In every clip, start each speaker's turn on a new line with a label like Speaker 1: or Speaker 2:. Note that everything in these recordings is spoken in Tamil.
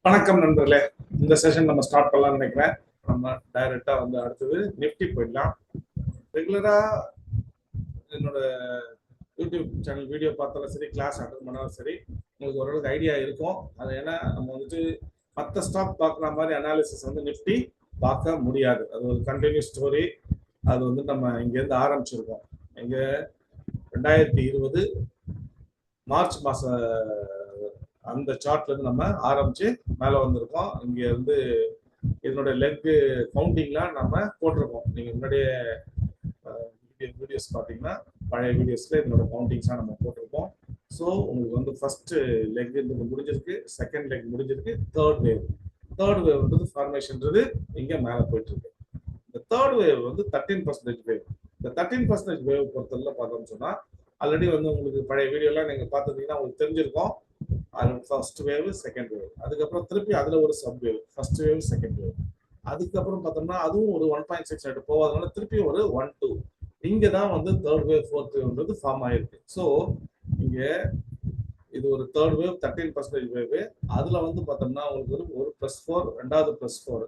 Speaker 1: வணக்கம் நண்பர்களே. இந்த செஷன் நம்ம ஸ்டார்ட் பண்ணலாம்னு நினைக்கிறேன். நம்ம டைரக்டா வந்து அடுத்தது நிஃப்டி போயிடலாம். ரெகுலரா என்னோட யூடியூப் சேனல் வீடியோ பார்த்தாலும் சரி, கிளாஸ் அட்டன் பண்ணாலும் சரி, உங்களுக்கு ஓரளவுக்கு ஐடியா இருக்கும். அது ஏன்னா நம்ம வந்துட்டு மற்ற ஸ்டாக் பார்க்குற மாதிரி அனாலிசிஸ் வந்து நிஃப்டி பார்க்க முடியாது. அது ஒரு கண்டினியூஸ் ஸ்டோரி. அது வந்து நம்ம இங்கேருந்து ஆரம்பிச்சிருக்கோம். இங்கே 2020 மார்ச் மாச அந்த சார்ட்ல இருந்து நம்ம ஆரம்பிச்சு மேல வந்திருக்கோம். இங்க இருந்து இதனுடைய லெக் கவுண்டிங்லாம் நம்ம போட்டிருக்கோம். நீங்க முன்னாடியே வீடியோஸ் பார்த்தீங்கன்னா பழைய வீடியோஸ்ல இதனோட கவுண்டிங்ஸ்லாம் நம்ம போட்டிருக்கோம். ஸோ உங்களுக்கு வந்து ஃபர்ஸ்ட் லெக் முடிஞ்சிருக்கு, செகண்ட் லெக் முடிஞ்சிருக்கு, தேர்ட் வேவ்ன்றது ஃபார்மேஷன்ன்றது இங்க மேல போயிட்டு இருக்கு. இந்த தேர்ட் வேவ் வந்து 13% வேவ். இந்த 13% வேவ் பொறுத்தவரை பார்த்தோம்னு சொன்னா ஆல்ரெடி வந்து உங்களுக்கு பழைய வீடியோலாம் நீங்க பார்த்துருந்தீங்கன்னா உங்களுக்கு தெரிஞ்சிருக்கும். அது ஃபர்ஸ்ட் வேவ், செகண்ட் வேவ், அதுக்கப்புறம் திருப்பி அதுல ஒரு sub wave, first wave, second wave, அதுக்கப்புறம் பார்த்தோம்னா அதுவும் ஒரு 1.6 ஆயிட்டு போகாதனால திருப்பி ஒரு 1 2 இங்க தான் வந்து தேர்ட் வேவ், ஃபோர்த் வேவ்ன்றது ஃபார்ம் ஆயிருக்கு. ஸோ இங்க இது ஒரு தேர்ட் வேவ், 13% வேவ். அதுல வந்து பார்த்தோம்னா உங்களுக்கு ஒரு +4, ரெண்டாவது +4.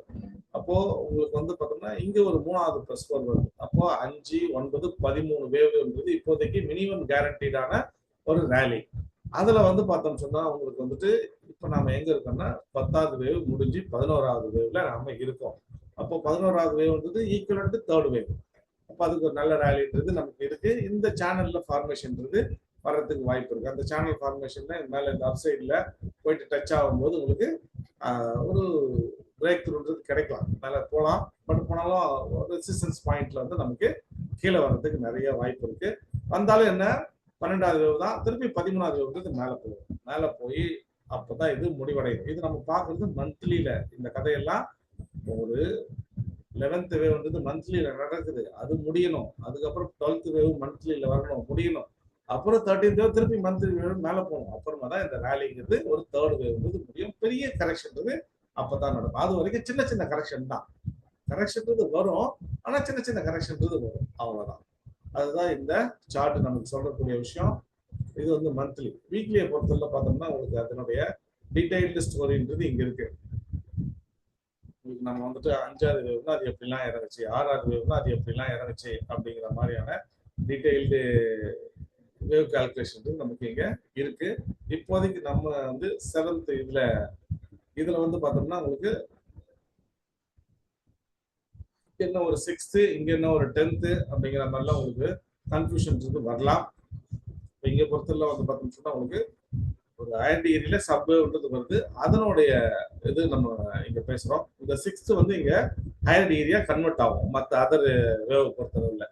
Speaker 1: அப்போ உங்களுக்கு வந்து பார்த்தோம்னா இங்க ஒரு மூணாவது +4 வருது. அப்போ 5 9 13 வேவ்ன்றது இப்போதைக்கு மினிமம் கேரண்டீடான ஒரு ரேலி. அதுல வந்து பார்த்தோம்னு சொன்னா உங்களுக்கு வந்துட்டு இப்ப நாம எங்க இருக்கோம்னா 10வது வேவ் முடிஞ்சு 11வது வேவ்ல நாம இருக்கோம். அப்போ 11வது வேவ்ன்றது ஈக்குவல் டு தேர்ட் வேவ். அப்ப அதுக்கு ஒரு நல்ல ரேலின்றது நமக்கு இருக்கு. இந்த சேனல்ல ஃபார்மேஷன்ன்றது வர்றதுக்கு வாய்ப்பு இருக்கு. அந்த சேனல் ஃபார்மேஷன்ல மேல இந்த அப் சைட்ல போயிட்டு டச் ஆகும்போது உங்களுக்கு ஒரு பிரேக் த்ரூன்றது கிடைக்கலாம், மேல போகலாம். பட் போனாலும் ரெசிஸ்டன்ஸ் பாயிண்ட்ல வந்து நமக்கு கீழே வர்றதுக்கு நிறைய வாய்ப்பு இருக்கு. வந்தாலும் என்ன 12வது வேவ் தான், திருப்பி 13வது வேவ்ன்றது மேல போகும். மேல போய் அப்பதான் இது முடிவடையும். இது நம்ம பார்க்கறது மந்த்லியில. இந்த கதையெல்லாம் ஒரு 11th வேவ்ன்றது மந்த்லியில நடக்குது, அது முடியணும். அதுக்கப்புறம் 12th வேவ் மந்த்லியில வரணும், முடியணும். அப்புறம் 13th வேவ் திருப்பி மந்த்லி வேவ் மேல போகும். அப்புறமா தான் இந்த ரேலிங்கிறது ஒரு தேர்ட் வேவ்ன்றது முடியும். பெரிய கரெக்ஷன்றது அப்பதான் நடக்கும். அது வரைக்கும் சின்ன சின்ன கரெக்ஷன் தான். கரெக்ஷன்றது வரும், ஆனா சின்ன சின்ன கரெக்ஷன்றது வரும், அவ்வளவுதான். அதுதான் இந்த சார்ட் நமக்கு சொல்லக்கூடிய விஷயம். இது வந்து மந்த்லி. வீக்லியை பொறுத்தவரை பார்த்தோம்னா உங்களுக்கு அதனுடைய டீடைல்டு ஸ்டோரின்றது இங்க இருக்கு. நம்ம வந்துட்டு 5வது வேவ்னா அது எப்படிலாம் இறங்குச்சு, 6வது வேவ்னா அது எப்படிலாம் இறங்குச்சு அப்படிங்கிற மாதிரியான டீடைல்டு வேவ் கால்குலேஷன் நமக்கு இங்க இருக்கு. இப்போதைக்கு நம்ம வந்து 7th இதுல வந்து பார்த்தோம்னா உங்களுக்கு என்ன ஒரு 6th, இங்க என்ன ஒரு 10th அப்படிங்கிற மாதிரிலாம் உங்களுக்கு கன்ஃபியூஷன் வரலாம். இங்க பொறுத்தவரை வந்து பார்த்தோம்னா உங்களுக்கு ஒரு அயன் டிகிரியில சப்வேவ்ன்றது வருது. அதனுடைய இது நம்ம இங்க பேசுறோம். இந்த 6th வந்து இங்க ஹையர் டிகிரியா கன்வெர்ட் ஆகும் மற்ற அதர் வேவ் பொறுத்தவரையில்.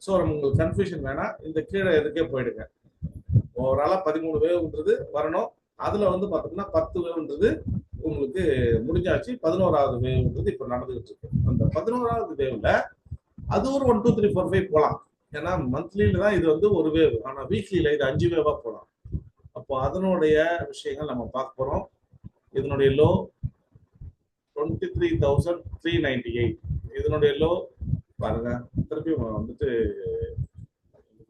Speaker 1: ஸோ நம்ம உங்களுக்கு கன்ஃபியூஷன் வேணாம், இந்த கீழே எதுக்கே போயிடுங்க. ஓவராலா 13 வேவ்ன்றது வரணும். அதுல வந்து பார்த்தோம்னா 10 வேவ்ன்றது உங்களுக்கு முடிஞ்சாச்சு. 11வது வேவ்ன்றது இப்ப நடந்துகிட்டு இருக்கு. அந்த 11வது வேவ்ல அது ஒரு 1 2 3 4 5 போலாம். ஏன்னா மந்த்லியில தான் இது வந்து ஒரு வேவ், ஆனா வீக்லியில இது 5 வேவா போலாம். அப்போ அதனுடைய விஷயங்கள் நம்ம பார்க்க போறோம். இதனுடைய லோ 23,398. இதனுடைய லோ பாருங்க, திருப்பி வந்துட்டு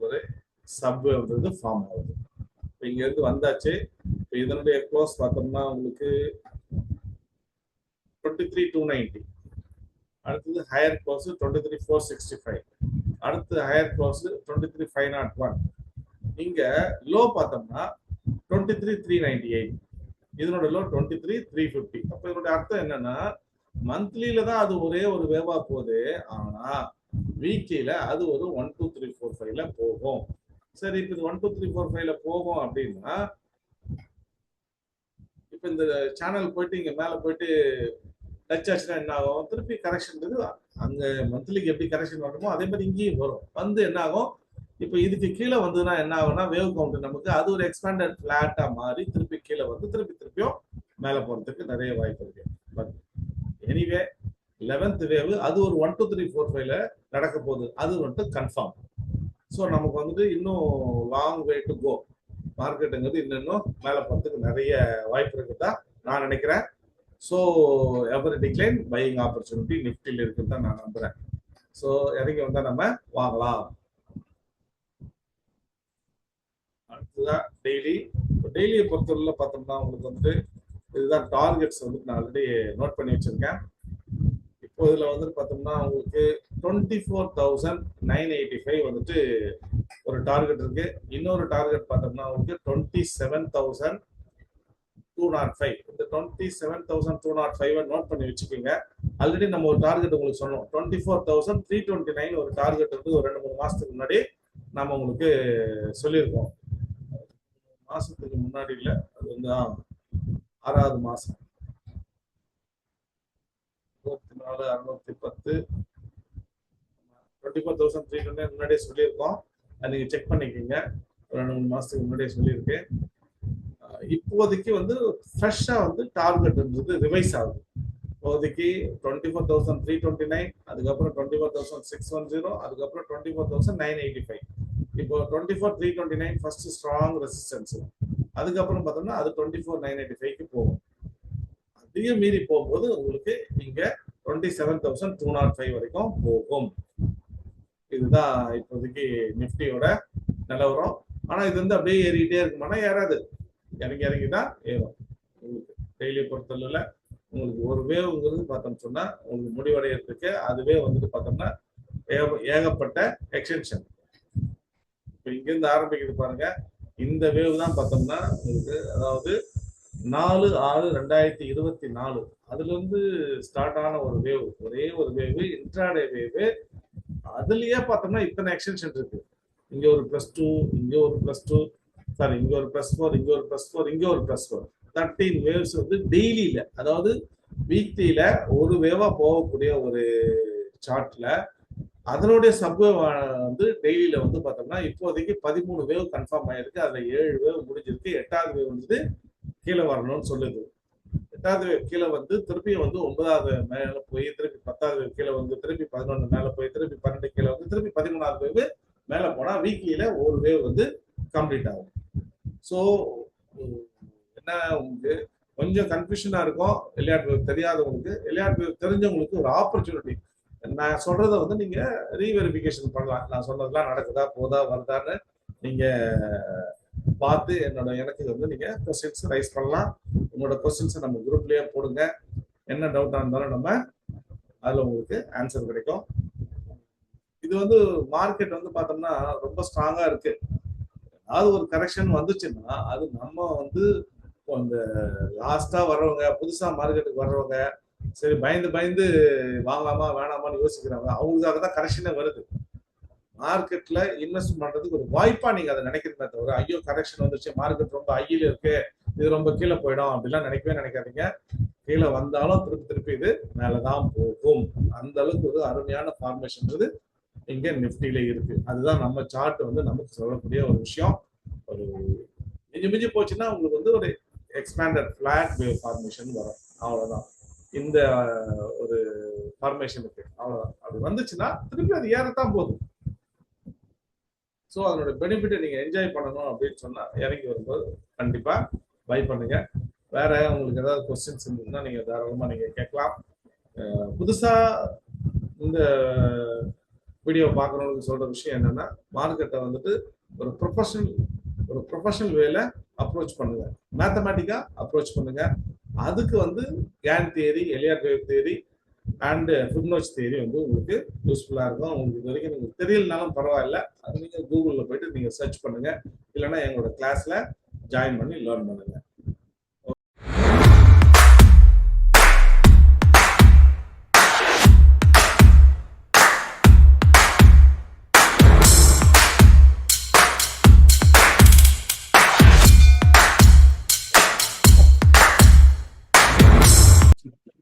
Speaker 1: ஒரு சப்வேவ்ன்றது ஃபார்ம் ஆகுது. இங்க இருந்து வந்தாச்சு. இதனுடைய க்ளோஸ் பார்த்தோம்னா உங்களுக்கு 23,290. அடுத்தது ஹையர் க்ளோஸ் 23,465. அடுத்து ஹையர் க்ளோஸ் 23,501. இங்க லோ பார்த்தோம்னா 23,398. இதனோட லோ 23,350. அப்ப இதனுடைய அர்த்தம் என்னன்னா மந்த்லியில தான் அது ஒரே ஒரு வேவா போகுது, ஆனா வீக்லியில அது ஒரு 1 2 3 4 5ல போகும். சரி, இப்ப இது 1 2 3 4 5ல போகும் அப்படின்னா இப்ப இந்த சேனல் போயிட்டு இங்க மேல போயிட்டு டச் ஆச்சுன்னா என்ன ஆகும், திருப்பி கரெக்ஷன் அங்க மந்த்லிக்கு எப்படி கரெக்ஷன் வரணுமோ அதே மாதிரி இங்கேயும் வரும். வந்து என்ன ஆகும், இப்ப இதுக்கு கீழே வந்ததுன்னா என்ன ஆகும்னா வேவ் கவுண்ட் நமக்கு அது ஒரு எக்ஸ்பேண்டட் பிளாட்டா மாறி திருப்பி கீழே வந்து திருப்பியும் மேல போறதுக்கு நிறைய வாய்ப்பு இருக்கு. பட் எனிவே 11th வேவ் அது ஒரு 1 2 3 4 5ல நடக்க போகுது, அது வந்துட்டு கன்ஃபார்ம். ஸோ நமக்கு வந்துட்டு இன்னும் லாங் வே டு கோ. மார்க்கெட்டுங்கிறது இன்னும் மேல போறதுக்கு நிறைய வாய்ப்பு இருக்குதான் நான் நினைக்கிறேன். So every decline buying opportunity நிஃப்டியில் இருக்குன்னு தான் நான் நம்புறேன். ஸோ இறங்கி வந்தா நம்ம வாங்கலாம். அடுத்ததான் டெய்லியை பொறுத்தவரையில பார்த்தோம்னா உங்களுக்கு வந்துட்டு இதுதான் டார்கெட்ஸ் வந்து நான் ஆல்ரெடி நோட் பண்ணி வச்சிருக்கேன். இப்போ இதுல வந்து பார்த்தோம்னா உங்களுக்கு 24,985 வந்துட்டு ஒரு டார்கெட் இருக்கு. இன்னொரு டார்கெட் பார்த்தோம்னா உங்களுக்கு 27,205. இந்த 27,205 நோட் பண்ணி வச்சுக்கோங்க. ஆல்ரெடி நம்ம ஒரு டார்கெட் உங்களுக்கு சொன்னோம். 24,329 ஒரு டார்கெட் வந்து ஒரு 2-3 மாசத்துக்கு முன்னாடி நம்ம உங்களுக்கு சொல்லியிருக்கோம். மாசத்துக்கு முன்னாடி இல்ல, அது வந்து 6வது மாசம் 24,610 24,329 முன்னாடியே சொல்லியிருக்கோம். அது நீங்க செக் பண்ணிக்கோங்க. ஒரு 2-3 மாசத்துக்கு முன்னாடியே சொல்லியிருக்கேன். இப்போதைக்கு வந்து ஃப்ரெஷ்ஷா வந்து டார்கெட் இருந்தது ரிவைஸ் ஆகுது. இப்போதைக்கு 24,329, அதுக்கப்புறம் 24,610, அதுக்கப்புறம் 24,985. இப்போ 24,329 ஃபர்ஸ்ட் ஸ்ட்ராங் ரெசிஸ்டன்ஸ். அதுக்கப்புறம் பார்த்தோம்னா அது 24,985க்கு போகும். அதையும் மீறி போகும்போது உங்களுக்கு இங்க 27,205 வரைக்கும் போகும். இதுதான் இப்போதைக்கு நிஃப்டியோட நிலவரம். ஆனா இது வந்து அப்படியே ஏறிக்கிட்டே இருக்குமானா ஏறாது, இறங்கி இறங்கி தான் ஏறும். உங்களுக்கு டெய்லி பொறுத்தளவுல உங்களுக்கு ஒரு வேவ்ங்கிறது பார்த்தோம்னு சொன்னா உங்களுக்கு முடிவடைகிறதுக்கு அதுவே வந்துட்டு பார்த்தோம்னா ஏகப்பட்ட எக்ஸ்டென்ஷன். இப்போ இங்கிருந்து ஆரம்பிக்குது பாருங்க. இந்த வேவ் தான் பார்த்தோம்னா உங்களுக்கு, அதாவது 4/6/2024 அதுல இருந்து ஸ்டார்ட் ஆன ஒரு வேவ், ஒரே ஒரு வேவ், இன்ட்ராடே வேவ். அதுலயே பார்த்தோம்னா இத்தனை எக்ஸ்டென்ஷன் இருக்கு. இங்க ஒரு +2, இங்க ஒரு +2, சாரி இங்க ஒரு +4, இங்க ஒரு +4, இங்க ஒரு +4. 13 வேவ்ஸ் வந்து டெய்லியில, அதாவது வீக்லியில ஒரு வேவா போகக்கூடிய ஒரு சார்ட்ல அதனுடைய சப்வேவ் வந்து டெய்லியில வந்து பார்த்தோம்னா இப்போதைக்கு 13 வேவ் கன்ஃபார்ம் ஆயிருக்கு. அதுல 7 வேவ் முடிஞ்சிருக்கு. 8வது வேவ் வந்து கீழே வரணும்னு சொல்லுது. 8வது வேவ் கீழே வந்து திருப்பி வந்து 9வது மேல போய் திருப்பி 10வது வேவ் கீழே வந்து திருப்பி 11 மேல போய் திருப்பி 12 கீழே வந்து திருப்பி 13வது வேவ் மேல போனா வீக்லியில ஒரு வேவ் வந்து கம்ப்ளீட் ஆகும். ஸோ என்ன உங்களுக்கு கொஞ்சம் கன்ஃபியூஷனா இருக்கும். எலியாட் வேவ் தெரியாதவங்களுக்கு, எலியாட் வேவ் தெரிஞ்சவங்களுக்கு ஒரு ஆப்பர்ச்சுனிட்டி. நான் சொல்றதை வந்து நீங்க ரீவெரிஃபிகேஷன் பண்ணலாம். நான் சொன்னதெல்லாம் நடக்குதா போதா வருதான்னு நீங்க பார்த்து எனக்கு வந்து நீங்க கொஸ்டின்ஸ் ரைஸ் பண்ணலாம். உங்களோட கொஸ்டின்ஸை நம்ம குரூப்லயே போடுங்க. என்ன டவுட்டா இருந்தாலும் நம்ம அதுல உங்களுக்கு ஆன்சர் கிடைக்கும். இது வந்து மார்க்கெட் வந்து பார்த்தோம்னா ரொம்ப ஸ்ட்ராங்கா இருக்கு. அதாவது ஒரு கரெக்ஷன் வந்துச்சுன்னா அது நம்ம வந்து அந்த லாஸ்டா வர்றவங்க, புதுசா மார்க்கெட்டுக்கு வர்றவங்க, சரி பயந்து பயந்து வாங்கலாமா வேணாமான்னு யோசிக்கிறாங்க, அவங்களுக்காக தான் கரெக்ஷனே வருது. மார்க்கெட்ல இன்வெஸ்ட் பண்றதுக்கு ஒரு வாய்ப்பா நீங்க அதை நினைக்கிறீங்க தவிர, ஐயோ கரெக்ஷன் வந்துச்சு, மார்க்கெட் ரொம்ப ஹையில இருக்கு, இது ரொம்ப கீழே போயிடும் அப்படிலாம் நினைக்கவே நினைக்காதீங்க. கீழே வந்தாலும் திருப்பி திருப்பி இது மேலதான் போகும். அந்த அளவுக்கு ஒரு அருமையான ஃபார்மேஷன் இங்க நிஃப்டியில இருக்கு. அதுதான் நம்ம சார்ட் வந்து நமக்கு சொல்லக்கூடிய ஒரு விஷயம். ஒரு மிஞ்சி மிஞ்சி போச்சுன்னா உங்களுக்கு வந்து ஒரு எக்ஸ்பேண்டட் பிளாட் வேவ் ஃபார்மேஷன் வரும். அவ்வளவுதான் இந்த ஒரு ஃபார்மேஷனுக்கு. அவ்வளவுதான். அது வந்துச்சுன்னா திருப்பி அது ஏறத்தான் போகுது. ஸோ அதனோட பெனிஃபிட்டை நீங்க என்ஜாய் பண்ணணும் அப்படின்னு சொன்னா இறங்கி வரும்போது கண்டிப்பா பை பண்ணுங்க. வேற உங்களுக்கு ஏதாவது கொஸ்டின்ஸ் இருந்ததுன்னா நீங்க தாராளமா நீங்க கேட்கலாம். புதுசா இந்த வீடியோ பார்க்குறவங்களுக்கு சொல்ற விஷயம் என்னன்னா, மார்க்கெட்டை வந்துட்டு ஒரு ப்ரொஃபஷனல் வேல அப்ரோச் பண்ணுங்க. மேத்தமேட்டிக்கா அப்ரோச் பண்ணுங்க. அதுக்கு வந்து Gann theory, Elliott wave theory and Fibonacci theory வந்து உங்களுக்கு யூஸ்ஃபுல்லா இருக்கும். உங்களுக்கு இது வரைக்கும் உங்களுக்கு தெரியலனாலும் பரவாயில்ல, அது நீங்க கூகுளில் போயிட்டு நீங்க சர்ச் பண்ணுங்க. இல்லைன்னா எங்களோட கிளாஸ்ல ஜாயின் பண்ணி லேர்ன் பண்ணுங்க.